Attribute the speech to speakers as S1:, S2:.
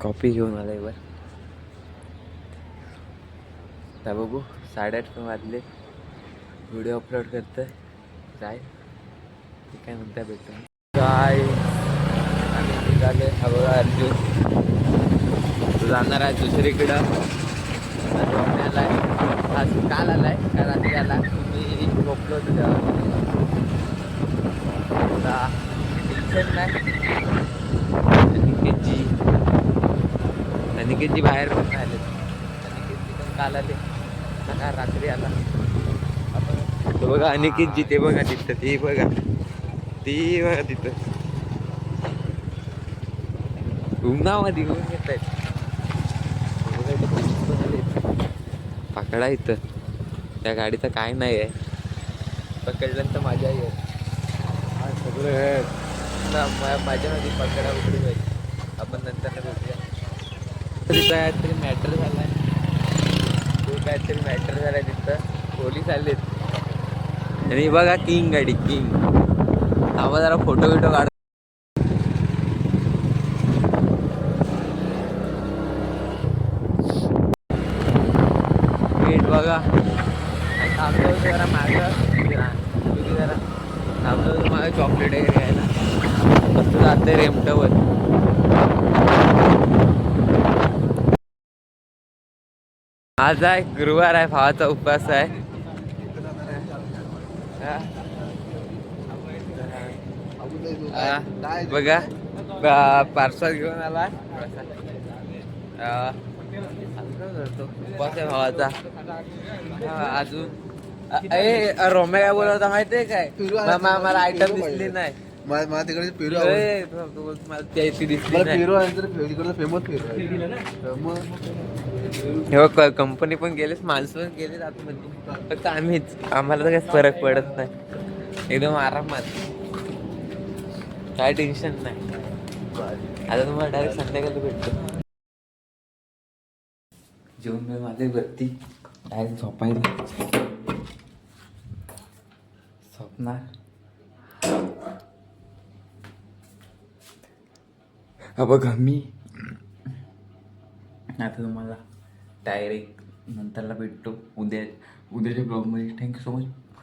S1: Copy घेऊन आलाय वर. तर बघू 8:30 पण वाजले. व्हिडिओ अपलोड करतोय जाय काय म्हणता भेटतो काय. आम्ही निघाले. हा बघा अर्जुन तो जाणार आहे दुसरीकडं. आलाय आज काल आलाय का रात्री आला. तुम्ही झोपलो होतो तेव्हा टेन्शन नाही. अनिकेतजी बाहेर पण नाही आले. अनिकेतजी पण काल आले का रात्री आला. तो बघा अनिकेतजी ते बघा तिथं. ते बघा तिथं उन्हामध्ये घेऊन येत आहेत. पकडा इथं त्या गाडीचं काय नाही आहे. पकडल्यानंतर मजा येईल. सगळं माझ्यामध्ये पकडा उघडी पाहिजे. आपण नंतर भेटूया. काहीतरी मॅटर झालाय. काहीतरी मॅटर झालाय तिथं. पोलीस आलेत आणि बघा किंग गाडी किंग. आम्हाला जरा फोटो बिटो काढ. गेट बघा. थांबलो होतो जरा मागं. जरा थांबलो होतो मागं चॉकलेट वगैरे घ्यायला. मस्त जाते रेमटावर. आज आहे गुरुवार आहे. भावाचा उपवास आहे. बघा पार्सल घेऊन आला. उपवास आहे भावाचा. अजून रोम्या काय बोलत होता माहितीये काय. मला आयटम दिसली नाही.
S2: मला तिकडे पेरू
S1: दिसली नाही.
S2: फेमस
S1: हे कंपनी पण गेलेच. माणसं पण गेलेत आतमध्ये. फक्त आम्हीच. आम्हाला तर काही फरक पडत नाही. एकदम आरामात. काय टेन्शन नाही. आता तुम्हाला डायरेक्ट संध्याकाळी भेटतो. जेवण मी माझे वरती डायरेक्ट झोपायला झोपणार. हा बघा मी आता तुम्हाला डायरेक्ट नंतरला भेटतो उद्याच्या ब्लॉगमध्ये. Thank you so much.